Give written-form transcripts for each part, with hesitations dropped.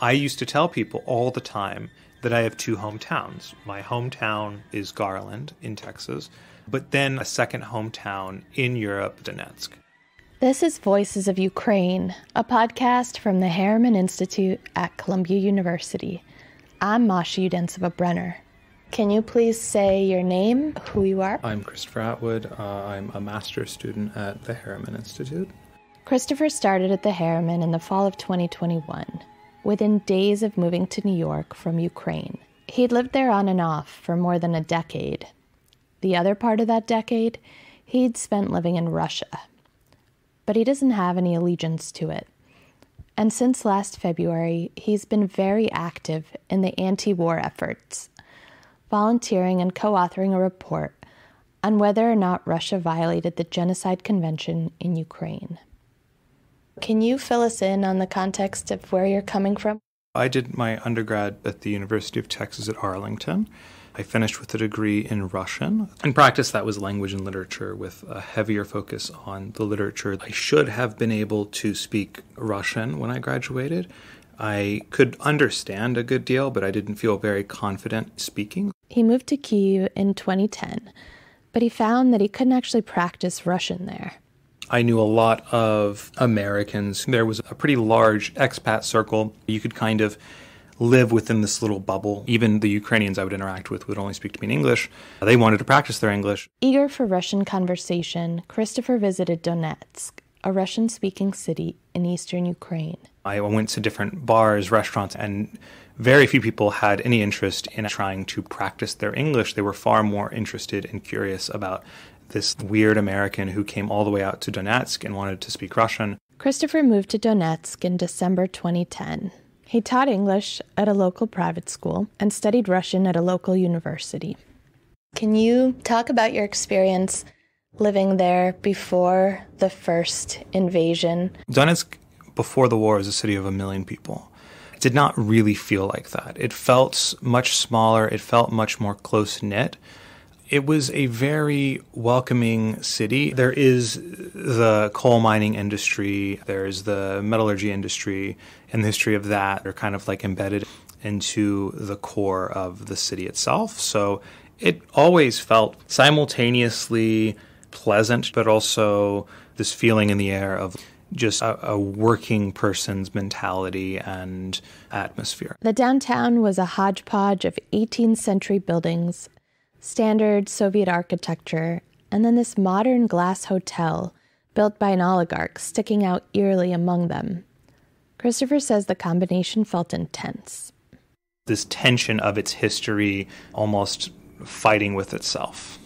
I used to tell people all the time that I have two hometowns. My hometown is Garland in Texas, but then a second hometown in Europe, Donetsk. This is Voices of Ukraine, a podcast from the Harriman Institute at Columbia University. I'm Masha Udensiva-Brenner. Can you please say your name, who you are? I'm Christopher Atwood. I'm a master's student at the Harriman Institute. Christopher started at the Harriman in the fall of 2021, within days of moving to New York from Ukraine. He'd lived there on and off for more than a decade. The other part of that decade, he'd spent living in Russia. But he doesn't have any allegiance to it. And since last February, he's been very active in the anti-war efforts, volunteering and co-authoring a report on whether or not Russia violated the Genocide Convention in Ukraine. Can you fill us in on the context of where you're coming from? I did my undergrad at the University of Texas at Arlington. I finished with a degree in Russian. In practice, that was language and literature with a heavier focus on the literature. I should have been able to speak Russian when I graduated. I could understand a good deal, but I didn't feel very confident speaking. He moved to Kyiv in 2010, but he found that he couldn't actually practice Russian there. I knew a lot of Americans. There was a pretty large expat circle. You could kind of live within this little bubble. Even the Ukrainians I would interact with would only speak to me in English. They wanted to practice their English. Eager for Russian conversation, Christopher visited Donetsk, a Russian-speaking city in eastern Ukraine. I went to different bars, restaurants, and very few people had any interest in trying to practice their English. They were far more interested and curious about this weird American who came all the way out to Donetsk and wanted to speak Russian. Christopher moved to Donetsk in December 2010. He taught English at a local private school and studied Russian at a local university. Can you talk about your experience living there before the first invasion? Donetsk, before the war, was a city of 1 million people. It did not really feel like that. It felt much smaller. It felt much more close-knit. It was a very welcoming city. There is the coal mining industry, there's the metallurgy industry, and the history of that are kind of like embedded into the core of the city itself. So it always felt simultaneously pleasant, but also this feeling in the air of just a working person's mentality and atmosphere. The downtown was a hodgepodge of 18th century buildings, standard Soviet architecture, and then this modern glass hotel built by an oligarch sticking out eerily among them. Christopher says the combination felt intense. This tension of its history almost fighting with itself.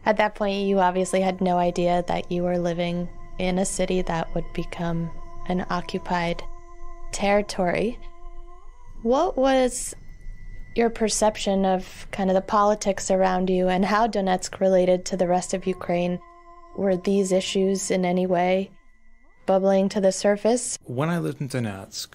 At that point, you obviously had no idea that you were living in a city that would become an occupied territory. What was your perception of kind of the politics around you and how Donetsk related to the rest of Ukraine? Were these issues in any way bubbling to the surface? When I lived in Donetsk,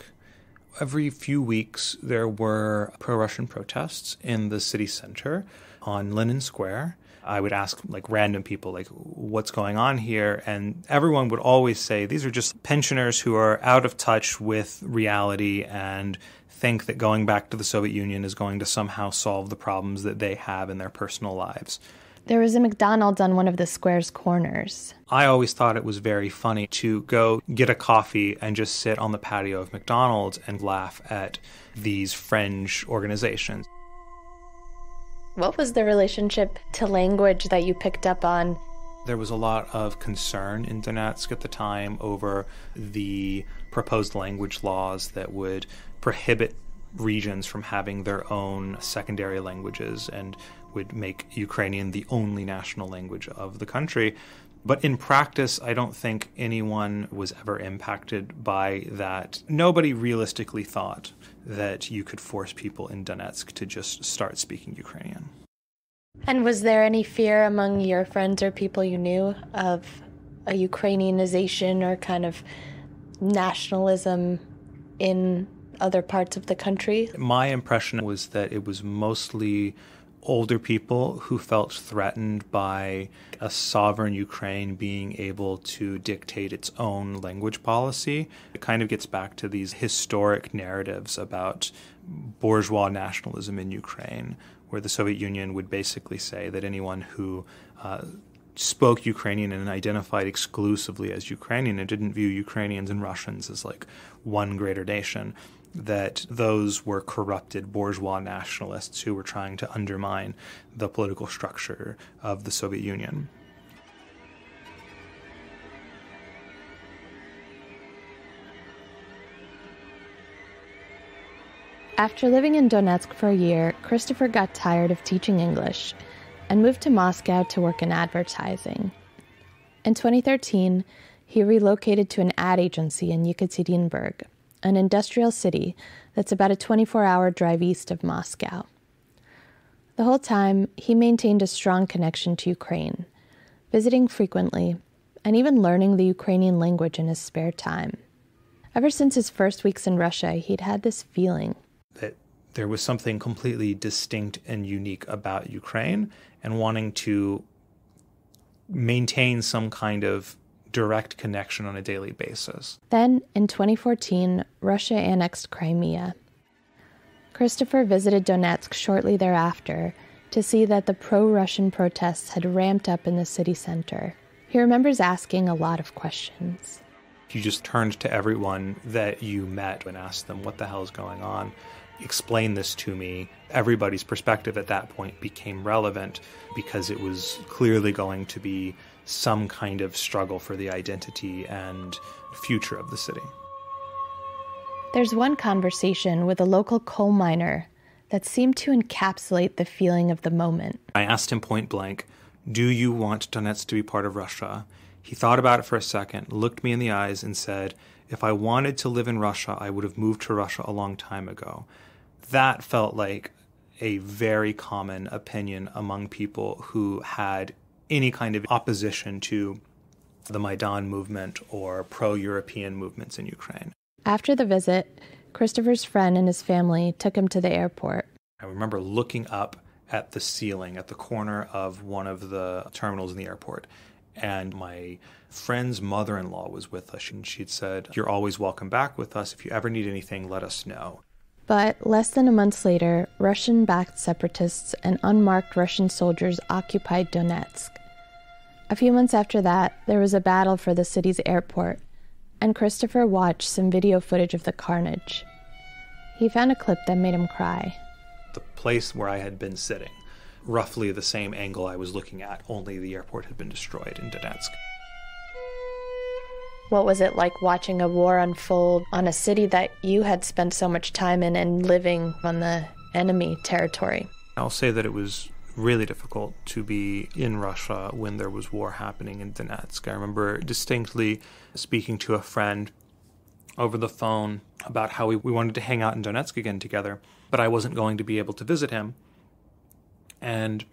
every few weeks there were pro-Russian protests in the city center on Lenin Square. I would ask random people what's going on here, and everyone would always say these are just pensioners who are out of touch with reality and think that going back to the Soviet Union is going to somehow solve the problems that they have in their personal lives. There was a McDonald's on one of the square's corners. I always thought it was very funny to go get a coffee and just sit on the patio of McDonald's and laugh at these fringe organizations. What was the relationship to language that you picked up on? There was a lot of concern in Donetsk at the time over the proposed language laws that would prohibit regions from having their own secondary languages and would make Ukrainian the only national language of the country. But in practice, I don't think anyone was ever impacted by that. Nobody realistically thought that you could force people in Donetsk to just start speaking Ukrainian. And was there any fear among your friends or people you knew of a Ukrainianization or kind of nationalism in other parts of the country? My impression was that it was mostly older people who felt threatened by a sovereign Ukraine being able to dictate its own language policy. It kind of gets back to these historic narratives about bourgeois nationalism in Ukraine, where the Soviet Union would basically say that anyone who spoke Ukrainian and identified exclusively as Ukrainian and didn't view Ukrainians and Russians as like one greater nation, that those were corrupted bourgeois nationalists who were trying to undermine the political structure of the Soviet Union. After living in Donetsk for a year, Christopher got tired of teaching English and moved to Moscow to work in advertising. In 2013, he relocated to an ad agency in Yekaterinburg, an industrial city that's about a 24-hour drive east of Moscow. The whole time, he maintained a strong connection to Ukraine, visiting frequently and even learning the Ukrainian language in his spare time. Ever since his first weeks in Russia, he'd had this feeling that there was something completely distinct and unique about Ukraine, and wanting to maintain some kind of direct connection on a daily basis. Then, in 2014, Russia annexed Crimea. Christopher visited Donetsk shortly thereafter to see that the pro-Russian protests had ramped up in the city center. He remembers asking a lot of questions. You just turned to everyone that you met and asked them, what the hell is going on? Explain this to me. Everybody's perspective at that point became relevant because it was clearly going to be some kind of struggle for the identity and future of the city. There's one conversation with a local coal miner that seemed to encapsulate the feeling of the moment. I asked him point blank, do you want Donetsk to be part of Russia? He thought about it for a second, looked me in the eyes and said, if I wanted to live in Russia, I would have moved to Russia a long time ago. That felt like a very common opinion among people who had any kind of opposition to the Maidan movement or pro-European movements in Ukraine. After the visit, Christopher's friend and his family took him to the airport. I remember looking up at the ceiling at the corner of one of the terminals in the airport, and my friend's mother-in-law was with us, and she'd said, you're always welcome back with us. If you ever need anything, let us know. But less than a month later, Russian-backed separatists and unmarked Russian soldiers occupied Donetsk. A few months after that, there was a battle for the city's airport, and Christopher watched some video footage of the carnage. He found a clip that made him cry. The place where I had been sitting, roughly the same angle I was looking at, only the airport had been destroyed in Donetsk. What was it like watching a war unfold on a city that you had spent so much time in and living on the enemy territory? I'll say that it was really difficult to be in Russia when there was war happening in Donetsk. I remember distinctly speaking to a friend over the phone about how we wanted to hang out in Donetsk again together, but I wasn't going to be able to visit him. And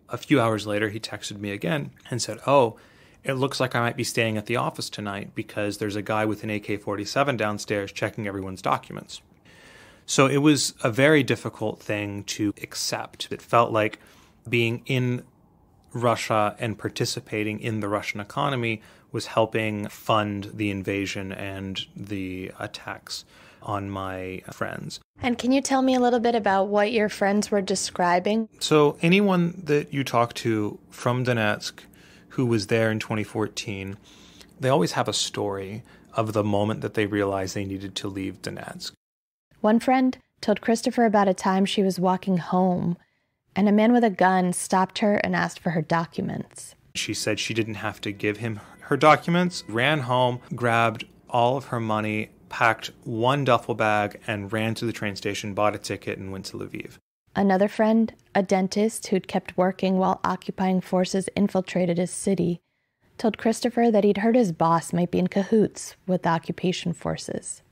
a few hours later, he texted me again and said, oh, it looks like I might be staying at the office tonight because there's a guy with an AK-47 downstairs checking everyone's documents. So it was a very difficult thing to accept. It felt like being in Russia and participating in the Russian economy was helping fund the invasion and the attacks on my friends. And can you tell me a little bit about what your friends were describing? So anyone that you talk to from Donetsk who was there in 2014, they always have a story of the moment that they realized they needed to leave Donetsk. One friend told Christopher about a time she was walking home and a man with a gun stopped her and asked for her documents. She said she didn't have to give him her documents, ran home, grabbed all of her money, packed one duffel bag, and ran to the train station, bought a ticket, and went to Lviv. Another friend, a dentist who'd kept working while occupying forces infiltrated his city, told Christopher that he'd heard his boss might be in cahoots with the occupation forces.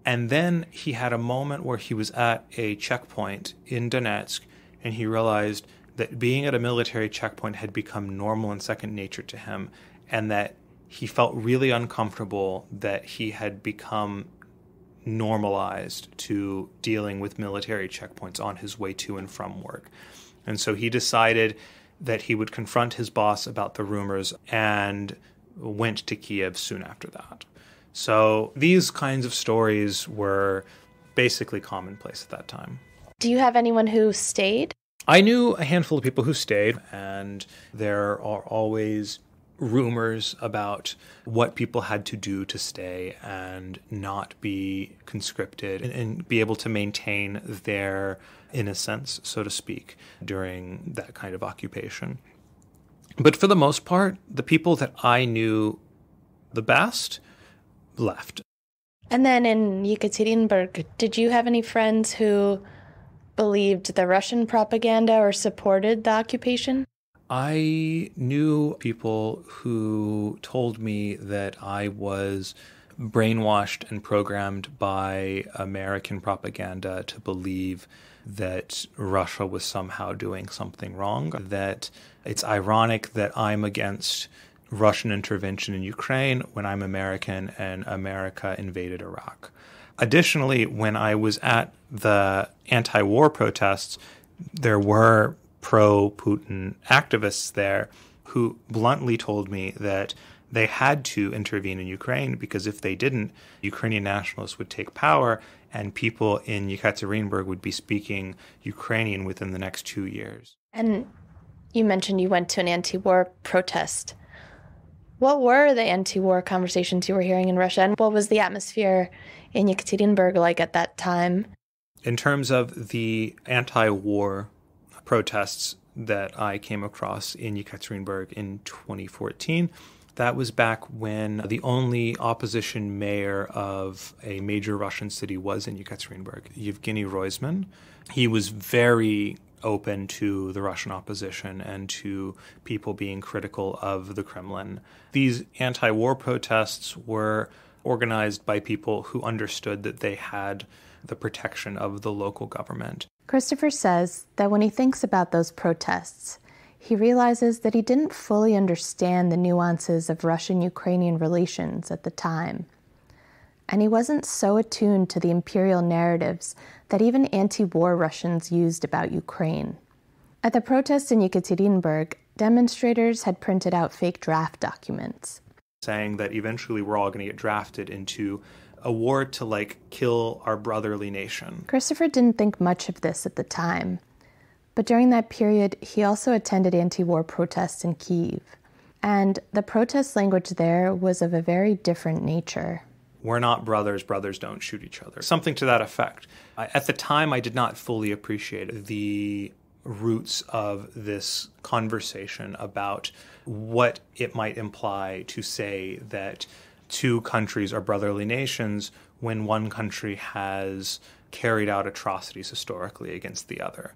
And then he had a moment where he was at a checkpoint in Donetsk, and he realized that being at a military checkpoint had become normal and second nature to him, and that he felt really uncomfortable that he had become normalized to dealing with military checkpoints on his way to and from work. And so he decided that he would confront his boss about the rumors and went to Kiev soon after that. So these kinds of stories were basically commonplace at that time. Do you have anyone who stayed? I knew a handful of people who stayed, and there are always rumors about what people had to do to stay and not be conscripted and be able to maintain their innocence, so to speak, during that kind of occupation. But for the most part, the people that I knew the best left. And then in Yekaterinburg, did you have any friends who believed the Russian propaganda or supported the occupation? I knew people who told me that I was brainwashed and programmed by American propaganda to believe that Russia was somehow doing something wrong, that it's ironic that I'm against Russian intervention in Ukraine when I'm American and America invaded Iraq. Additionally, when I was at the anti-war protests, there were pro-Putin activists there who bluntly told me that they had to intervene in Ukraine because if they didn't, Ukrainian nationalists would take power and people in Yekaterinburg would be speaking Ukrainian within the next 2 years. And you mentioned you went to an anti-war protest. What were the anti-war conversations you were hearing in Russia, and what was the atmosphere in Yekaterinburg like at that time? In terms of the anti-war protests that I came across in Yekaterinburg in 2014, that was back when the only opposition mayor of a major Russian city was in Yekaterinburg, Yevgeny Roizman. He was very open to the Russian opposition and to people being critical of the Kremlin. These anti-war protests were organized by people who understood that they had the protection of the local government. Christopher says that when he thinks about those protests, he realizes that he didn't fully understand the nuances of Russian-Ukrainian relations at the time. And he wasn't so attuned to the imperial narratives that even anti-war Russians used about Ukraine. At the protests in Yekaterinburg, demonstrators had printed out fake draft documents, saying that eventually we're all going to get drafted into a war to, kill our brotherly nation. Christopher didn't think much of this at the time, but during that period, he also attended anti-war protests in Kyiv. And the protest language there was of a very different nature. We're not brothers, brothers don't shoot each other. Something to that effect. At the time, I did not fully appreciate the roots of this conversation about what it might imply to say that two countries are brotherly nations when one country has carried out atrocities historically against the other.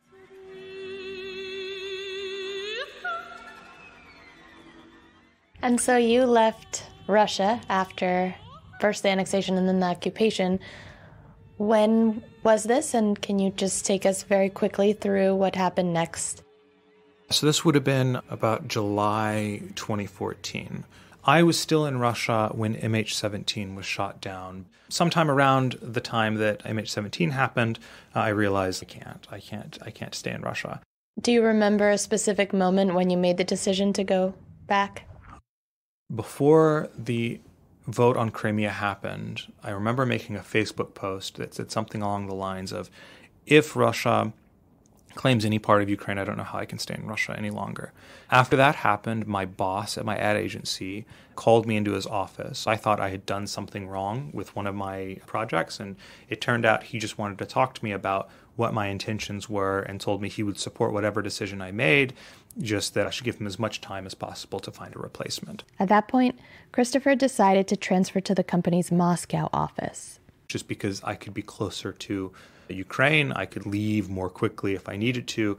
And so you left Russia after first the annexation and then the occupation. When was this? And can you just take us very quickly through what happened next? So this would have been about July 2014. I was still in Russia when MH17 was shot down. Sometime around the time that MH17 happened, I realized I can't stay in Russia. Do you remember a specific moment when you made the decision to go back? Before the vote on Crimea happened, I remember making a Facebook post that said something along the lines of, if Russia claims any part of Ukraine, I don't know how I can stay in Russia any longer. After that happened, my boss at my ad agency called me into his office. I thought I had done something wrong with one of my projects, and it turned out he just wanted to talk to me about what my intentions were and told me he would support whatever decision I made, just that I should give him as much time as possible to find a replacement. At that point, Christopher decided to transfer to the company's Moscow office. Just because I could be closer to Ukraine, I could leave more quickly if I needed to.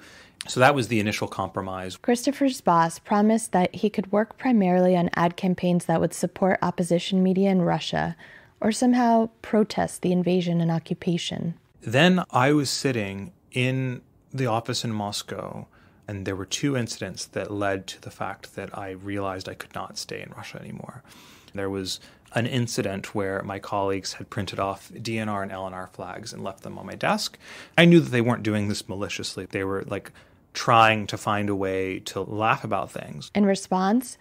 So that was the initial compromise. Christopher's boss promised that he could work primarily on ad campaigns that would support opposition media in Russia or somehow protest the invasion and occupation. Then I was sitting in the office in Moscow, and there were two incidents that led to the fact that I realized I could not stay in Russia anymore. There was an incident where my colleagues had printed off DNR and LNR flags and left them on my desk. I knew that they weren't doing this maliciously. They were trying to find a way to laugh about things. In response,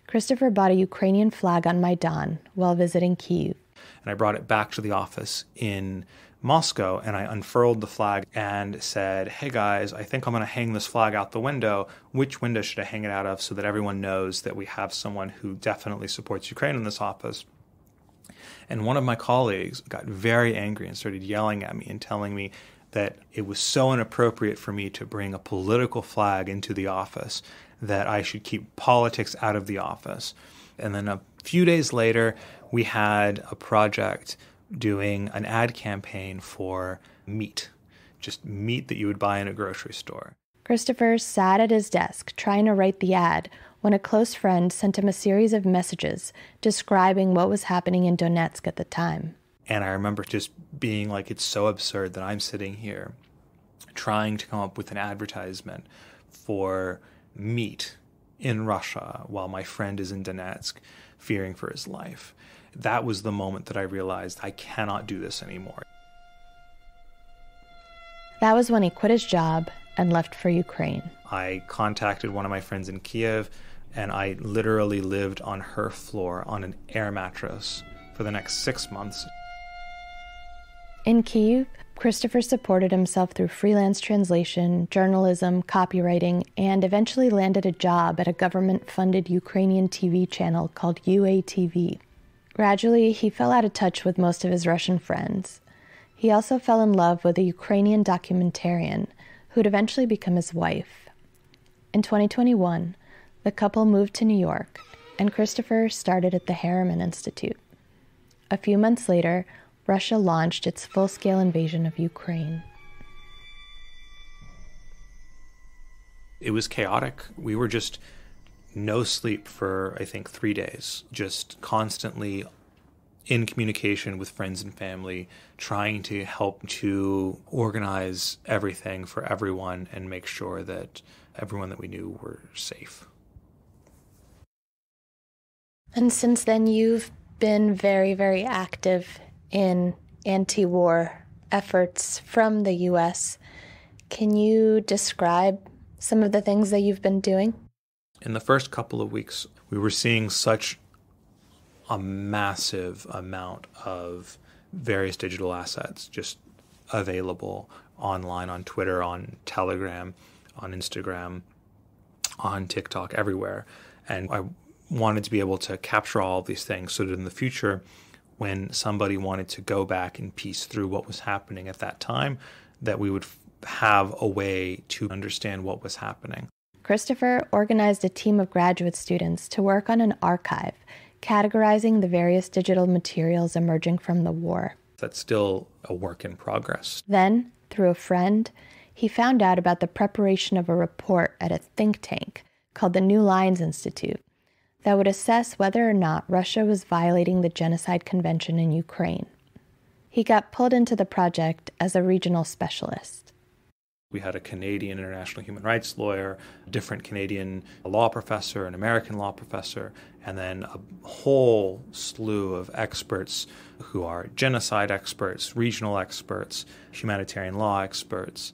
Christopher bought a Ukrainian flag on Maidan while visiting Kyiv. And I brought it back to the office in Moscow, and I unfurled the flag and said, hey guys, I think I'm going to hang this flag out the window. Which window should I hang it out of so that everyone knows that we have someone who definitely supports Ukraine in this office? And one of my colleagues got very angry and started yelling at me and telling me that it was so inappropriate for me to bring a political flag into the office, that I should keep politics out of the office. And then a few days later, we had a project doing an ad campaign for meat, just meat that you would buy in a grocery store. Christopher sat at his desk trying to write the ad when a close friend sent him a series of messages describing what was happening in Donetsk at the time. And I remember just being like, it's so absurd that I'm sitting here trying to come up with an advertisement for meat in Russia while my friend is in Donetsk fearing for his life. That was the moment that I realized I cannot do this anymore. That was when he quit his job and left for Ukraine. I contacted one of my friends in Kiev, and I literally lived on her floor on an air mattress for the next 6 months. In Kyiv, Christopher supported himself through freelance translation, journalism, copywriting, and eventually landed a job at a government-funded Ukrainian TV channel called UATV. Gradually, he fell out of touch with most of his Russian friends. He also fell in love with a Ukrainian documentarian who'd eventually become his wife. In 2021, the couple moved to New York, and Christopher started at the Harriman Institute. A few months later, Russia launched its full-scale invasion of Ukraine. It was chaotic. We were just no sleep for, I think, 3 days, just constantly in communication with friends and family, trying to help to organize everything for everyone and make sure that everyone that we knew were safe. And since then, you've been very, very active in anti-war efforts from the U.S. Can you describe some of the things that you've been doing? In the first couple of weeks, we were seeing such a massive amount of various digital assets just available online, on Twitter, on Telegram, on Instagram, on TikTok, everywhere. And I wanted to be able to capture all of these things so that in the future, when somebody wanted to go back and piece through what was happening at that time, that we would have a way to understand what was happening. Christopher organized a team of graduate students to work on an archive, categorizing the various digital materials emerging from the war. That's still a work in progress. Then, through a friend, he found out about the preparation of a report at a think tank called the New Lines Institute that would assess whether or not Russia was violating the Genocide Convention in Ukraine. He got pulled into the project as a regional specialist. We had a Canadian international human rights lawyer, a different Canadian law professor, an American law professor, and then a whole slew of experts who are genocide experts, regional experts, humanitarian law experts.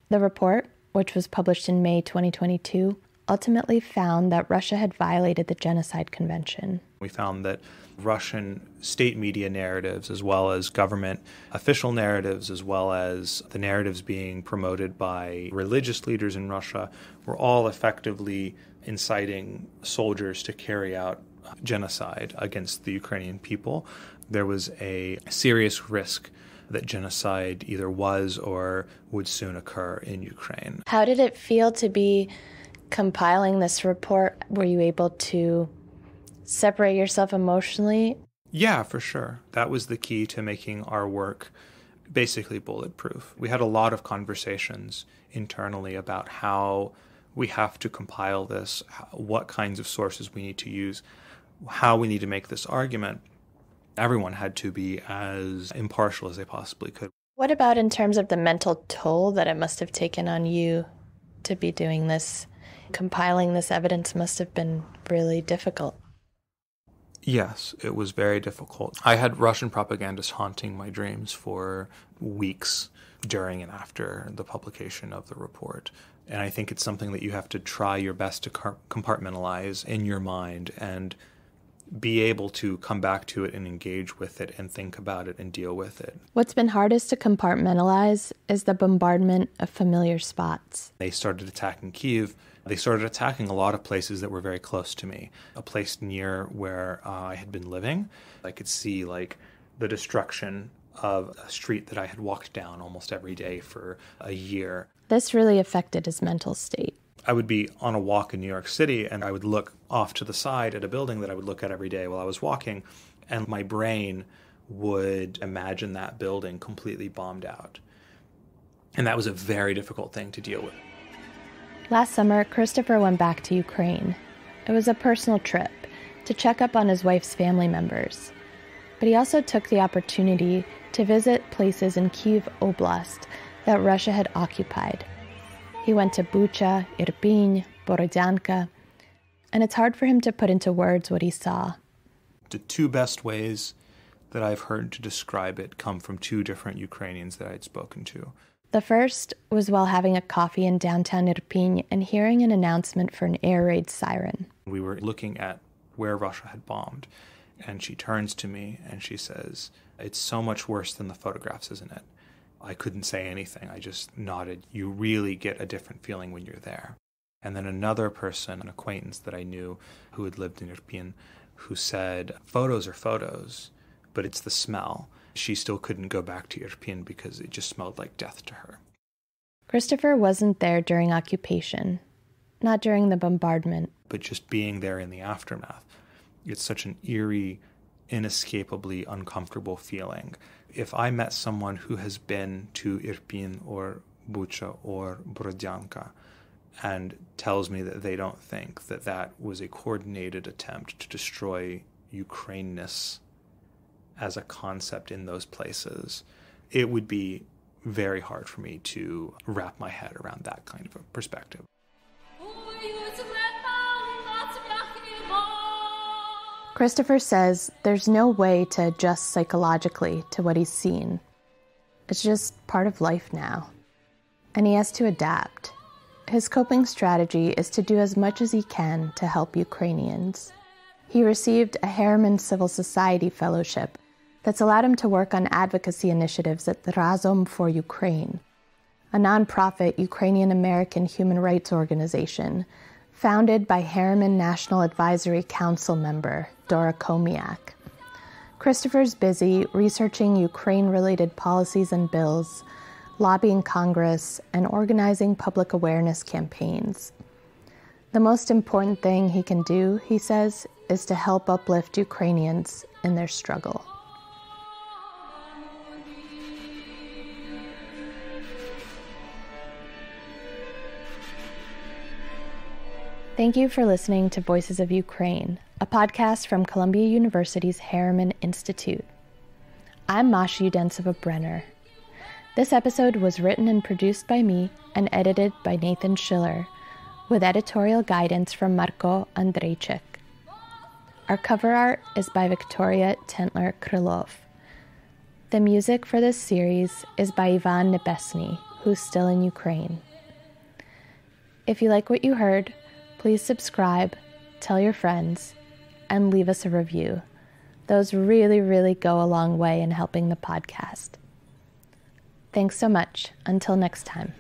The report, which was published in May 2022, ultimately found that Russia had violated the Genocide Convention. We found that Russian state media narratives, as well as government official narratives, as well as the narratives being promoted by religious leaders in Russia, were all effectively inciting soldiers to carry out genocide against the Ukrainian people. There was a serious risk that genocide either was or would soon occur in Ukraine. How did it feel to be compiling this report? Were you able to separate yourself emotionally? Yeah, for sure. That was the key to making our work basically bulletproof. We had a lot of conversations internally about how we have to compile this, what kinds of sources we need to use, how we need to make this argument. Everyone had to be as impartial as they possibly could. What about in terms of the mental toll that it must have taken on you to be doing this? Compiling this evidence must have been really difficult. Yes, it was very difficult. I had Russian propagandists haunting my dreams for weeks during and after the publication of the report. And I think it's something that you have to try your best to compartmentalize in your mind and be able to come back to it and engage with it and think about it and deal with it. What's been hardest to compartmentalize is the bombardment of familiar spots. They started attacking Kyiv. They started attacking a lot of places that were very close to me. A place near where I had been living. I could see the destruction of a street that I had walked down almost every day for a year. This really affected his mental state. I would be on a walk in New York City and I would look off to the side at a building that I would look at every day while I was walking, and my brain would imagine that building completely bombed out. And that was a very difficult thing to deal with. Last summer, Christopher went back to Ukraine. It was a personal trip to check up on his wife's family members. But he also took the opportunity to visit places in Kyiv Oblast that Russia had occupied. He went to Bucha, Irpin, Borodyanka, and it's hard for him to put into words what he saw. The two best ways that I've heard to describe it come from two different Ukrainians that I'd spoken to. The first was while having a coffee in downtown Irpin and hearing an announcement for an air raid siren. We were looking at where Russia had bombed, and she turns to me and she says, "It's so much worse than the photographs, isn't it?" I couldn't say anything. I just nodded. You really get a different feeling when you're there. And then another person, an acquaintance that I knew who had lived in Irpin, who said, "Photos are photos, but it's the smell." She still couldn't go back to Irpin because it just smelled like death to her. Christopher wasn't there during occupation, not during the bombardment. But just being there in the aftermath, it's such an eerie, inescapably uncomfortable feeling. If I met someone who has been to Irpin or Bucha or Borodyanka and tells me that they don't think that that was a coordinated attempt to destroy Ukraineness as a concept in those places, it would be very hard for me to wrap my head around that kind of a perspective. Christopher says there's no way to adjust psychologically to what he's seen. It's just part of life now. And he has to adapt. His coping strategy is to do as much as he can to help Ukrainians. He received a Harriman Civil Society Fellowship that's allowed him to work on advocacy initiatives at the Razom for Ukraine, a nonprofit Ukrainian-American human rights organization founded by Harriman National Advisory Council member Dora Komiak. Christopher's busy researching Ukraine-related policies and bills, lobbying Congress, and organizing public awareness campaigns. The most important thing he can do, he says, is to help uplift Ukrainians in their struggle. Thank you for listening to Voices of Ukraine, a podcast from Columbia University's Harriman Institute. I'm Masha Udensova-Brenner. This episode was written and produced by me and edited by Nathan Schiller, with editorial guidance from Marko Andrejczyk. Our cover art is by Victoria Tentler-Krylov. The music for this series is by Ivan Nebesny, who's still in Ukraine. If you like what you heard, please subscribe, tell your friends, and leave us a review. Those really, really go a long way in helping the podcast. Thanks so much. Until next time.